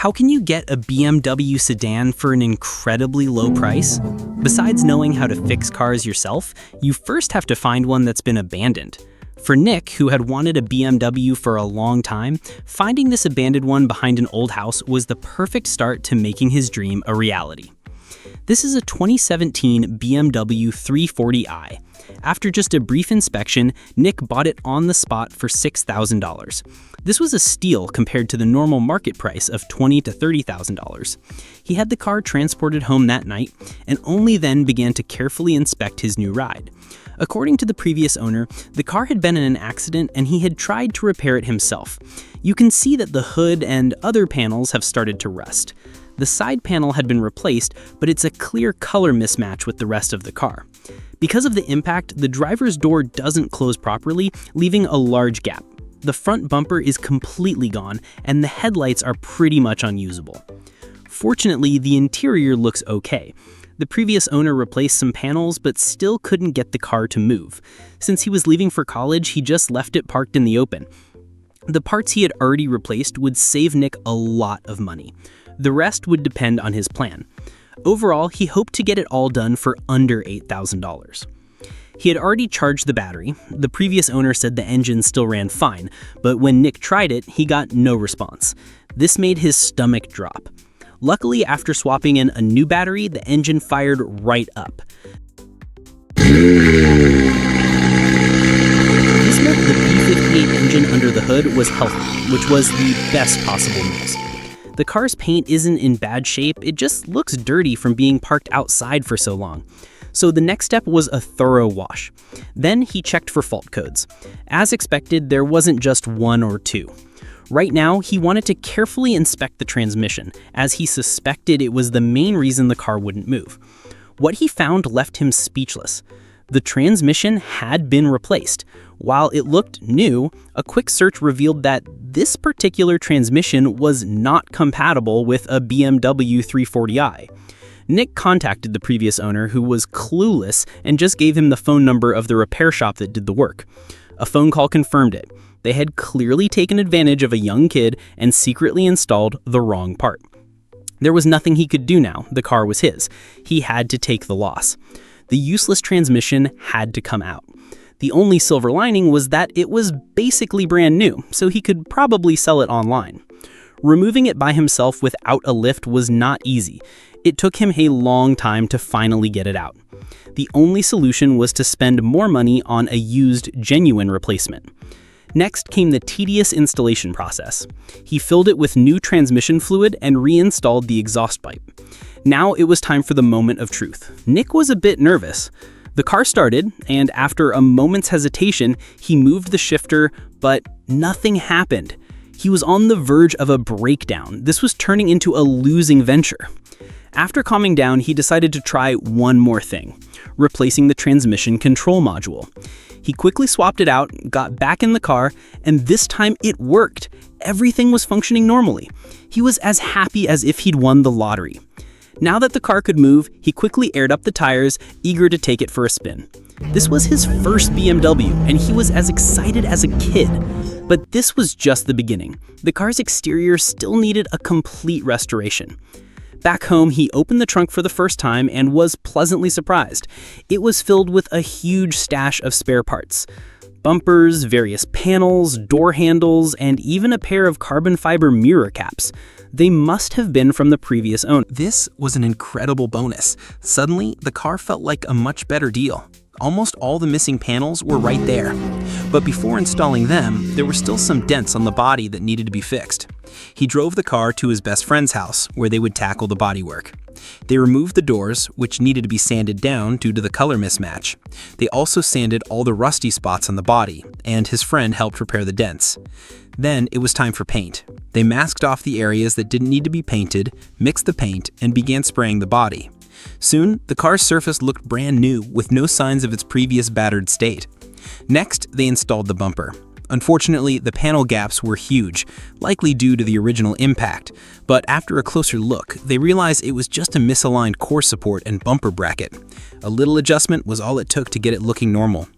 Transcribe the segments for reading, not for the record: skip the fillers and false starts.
How can you get a BMW sedan for an incredibly low price? Besides knowing how to fix cars yourself, you first have to find one that's been abandoned. For Nick, who had wanted a BMW for a long time, finding this abandoned one behind an old house was the perfect start to making his dream a reality. This is a 2017 BMW 340i. After just a brief inspection, Nick bought it on the spot for $6,000. This was a steal compared to the normal market price of $20,000 to $30,000. He had the car transported home that night and only then began to carefully inspect his new ride. According to the previous owner, the car had been in an accident and he had tried to repair it himself. You can see that the hood and other panels have started to rust. The side panel had been replaced, but it's a clear color mismatch with the rest of the car. Because of the impact, the driver's door doesn't close properly, leaving a large gap. The front bumper is completely gone, and the headlights are pretty much unusable. Fortunately, the interior looks okay. The previous owner replaced some panels, but still couldn't get the car to move. Since he was leaving for college, he just left it parked in the open. The parts he had already replaced would save Nick a lot of money. The rest would depend on his plan. Overall, he hoped to get it all done for under $8,000. He had already charged the battery. The previous owner said the engine still ran fine, but when Nick tried it, he got no response. This made his stomach drop. Luckily, after swapping in a new battery, the engine fired right up. This meant the B58 engine under the hood was healthy, which was the best possible news. The car's paint isn't in bad shape, it just looks dirty from being parked outside for so long. So the next step was a thorough wash. Then he checked for fault codes. As expected, there wasn't just one or two. Right now, he wanted to carefully inspect the transmission, as he suspected it was the main reason the car wouldn't move. What he found left him speechless. The transmission had been replaced. While it looked new, a quick search revealed that this particular transmission was not compatible with a BMW 340i. Nick contacted the previous owner, who was clueless and just gave him the phone number of the repair shop that did the work. A phone call confirmed it. They had clearly taken advantage of a young kid and secretly installed the wrong part. There was nothing he could do now. The car was his. He had to take the loss. The useless transmission had to come out. The only silver lining was that it was basically brand new, so he could probably sell it online. Removing it by himself without a lift was not easy. It took him a long time to finally get it out. The only solution was to spend more money on a used, genuine replacement. Next came the tedious installation process. He filled it with new transmission fluid and reinstalled the exhaust pipe. Now it was time for the moment of truth. Nick was a bit nervous. The car started, and after a moment's hesitation, he moved the shifter, but nothing happened. He was on the verge of a breakdown. This was turning into a losing venture. After calming down, he decided to try one more thing: replacing the transmission control module. He quickly swapped it out, got back in the car, and this time it worked. Everything was functioning normally. He was as happy as if he'd won the lottery. Now that the car could move, he quickly aired up the tires, eager to take it for a spin. This was his first BMW, and he was as excited as a kid. But this was just the beginning. The car's exterior still needed a complete restoration. Back home, he opened the trunk for the first time and was pleasantly surprised. It was filled with a huge stash of spare parts. Bumpers, various panels, door handles, and even a pair of carbon fiber mirror caps. They must have been from the previous owner. This was an incredible bonus. Suddenly, the car felt like a much better deal. Almost all the missing panels were right there. But before installing them, there were still some dents on the body that needed to be fixed. He drove the car to his best friend's house, where they would tackle the bodywork. They removed the doors, which needed to be sanded down due to the color mismatch. They also sanded all the rusty spots on the body, and his friend helped repair the dents. Then it was time for paint. They masked off the areas that didn't need to be painted, mixed the paint, and began spraying the body. Soon, the car's surface looked brand new with no signs of its previous battered state. Next, they installed the bumper. Unfortunately, the panel gaps were huge, likely due to the original impact, but after a closer look, they realized it was just a misaligned core support and bumper bracket. A little adjustment was all it took to get it looking normal.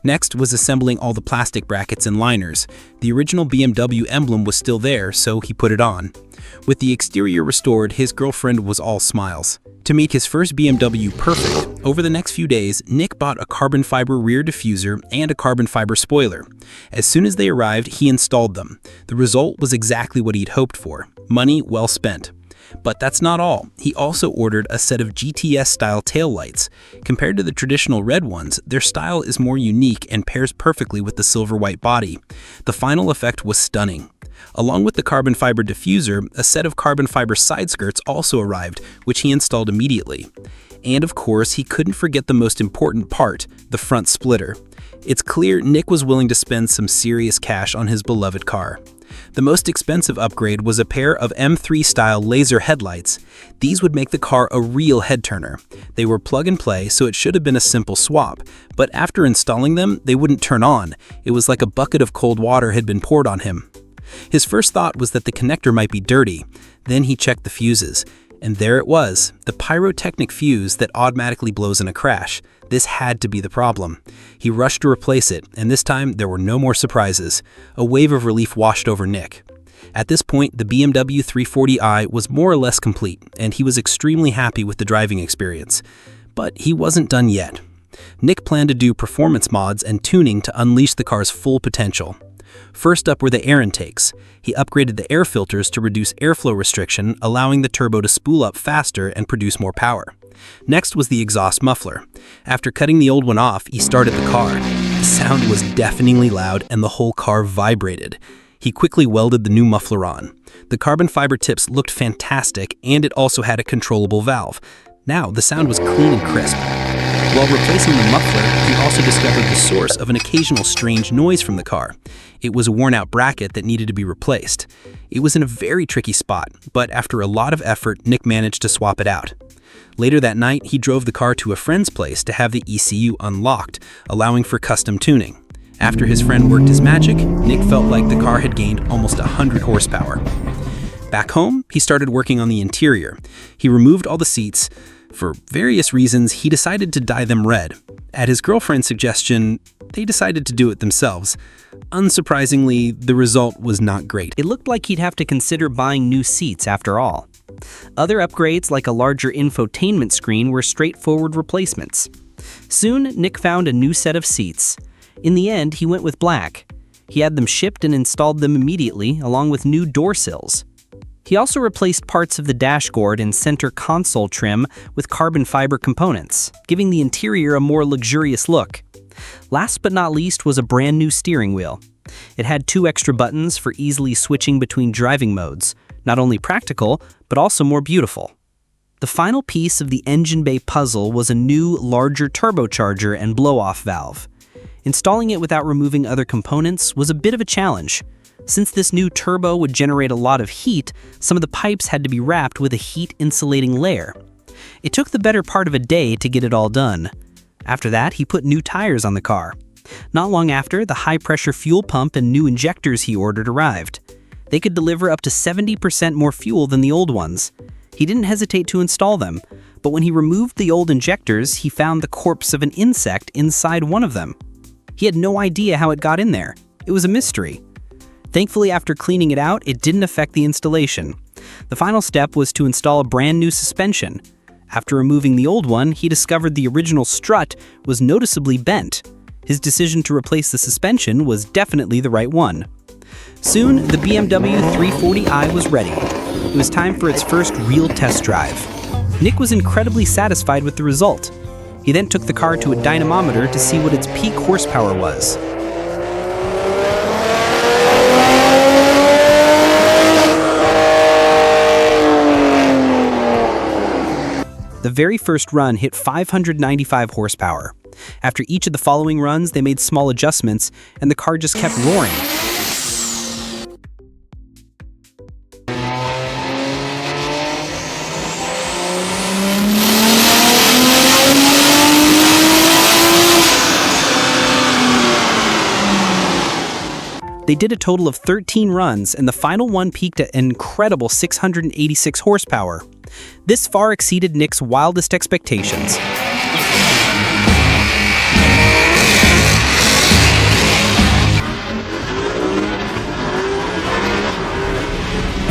Next was assembling all the plastic brackets and liners. The original BMW emblem was still there, so he put it on. With the exterior restored, his girlfriend was all smiles. To make his first BMW perfect, over the next few days, Nick bought a carbon fiber rear diffuser and a carbon fiber spoiler. As soon as they arrived, he installed them. The result was exactly what he'd hoped for. Money well spent. But that's not all. He also ordered a set of GTS-style taillights. Compared to the traditional red ones, their style is more unique and pairs perfectly with the silver-white body. The final effect was stunning. Along with the carbon fiber diffuser, a set of carbon fiber side skirts also arrived, which he installed immediately. And of course, he couldn't forget the most important part, the front splitter. It's clear Nick was willing to spend some serious cash on his beloved car. The most expensive upgrade was a pair of M3-style laser headlights. These would make the car a real head-turner. They were plug-and-play, so it should have been a simple swap. But after installing them, they wouldn't turn on. It was like a bucket of cold water had been poured on him. His first thought was that the connector might be dirty. Then he checked the fuses. And there it was, the pyrotechnic fuse that automatically blows in a crash. This had to be the problem. He rushed to replace it, and this time there were no more surprises. A wave of relief washed over Nick. At this point, the BMW 340i was more or less complete, and he was extremely happy with the driving experience. But he wasn't done yet. Nick planned to do performance mods and tuning to unleash the car's full potential. First up were the air intakes. He upgraded the air filters to reduce airflow restriction, allowing the turbo to spool up faster and produce more power. Next was the exhaust muffler. After cutting the old one off, he started the car. The sound was deafeningly loud and the whole car vibrated. He quickly welded the new muffler on. The carbon fiber tips looked fantastic, and it also had a controllable valve. Now the sound was clean and crisp. While replacing the muffler, he also discovered the source of an occasional strange noise from the car. It was a worn-out bracket that needed to be replaced. It was in a very tricky spot, but after a lot of effort, Nick managed to swap it out. Later that night, he drove the car to a friend's place to have the ECU unlocked, allowing for custom tuning. After his friend worked his magic, Nick felt like the car had gained almost 100 horsepower. Back home, he started working on the interior. He removed all the seats. For various reasons, he decided to dye them red. At his girlfriend's suggestion, they decided to do it themselves. Unsurprisingly, the result was not great. It looked like he'd have to consider buying new seats after all. Other upgrades, like a larger infotainment screen, were straightforward replacements. Soon, Nick found a new set of seats. In the end, he went with black. He had them shipped and installed them immediately, along with new door sills. He also replaced parts of the dashboard and center console trim with carbon fiber components, giving the interior a more luxurious look. Last but not least was a brand new steering wheel. It had 2 extra buttons for easily switching between driving modes, not only practical, but also more beautiful. The final piece of the engine bay puzzle was a new, larger turbocharger and blow-off valve. Installing it without removing other components was a bit of a challenge. Since this new turbo would generate a lot of heat, some of the pipes had to be wrapped with a heat-insulating layer. It took the better part of a day to get it all done. After that, he put new tires on the car. Not long after, the high-pressure fuel pump and new injectors he ordered arrived. They could deliver up to 70% more fuel than the old ones. He didn't hesitate to install them, but when he removed the old injectors, he found the corpse of an insect inside one of them. He had no idea how it got in there. It was a mystery. Thankfully, after cleaning it out, it didn't affect the installation. The final step was to install a brand new suspension. After removing the old one, he discovered the original strut was noticeably bent. His decision to replace the suspension was definitely the right one. Soon, the BMW 340i was ready. It was time for its first real test drive. Nick was incredibly satisfied with the result. He then took the car to a dynamometer to see what its peak horsepower was. The very first run hit 595 horsepower. After each of the following runs, they made small adjustments, and the car just kept roaring. They did a total of 13 runs, and the final one peaked at an incredible 686 horsepower. This far exceeded Nick's wildest expectations.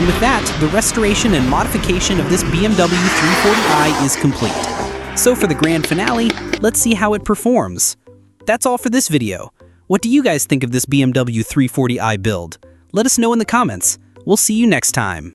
And with that, the restoration and modification of this BMW 340i is complete. So for the grand finale, let's see how it performs. That's all for this video. What do you guys think of this BMW 340i build? Let us know in the comments. We'll see you next time.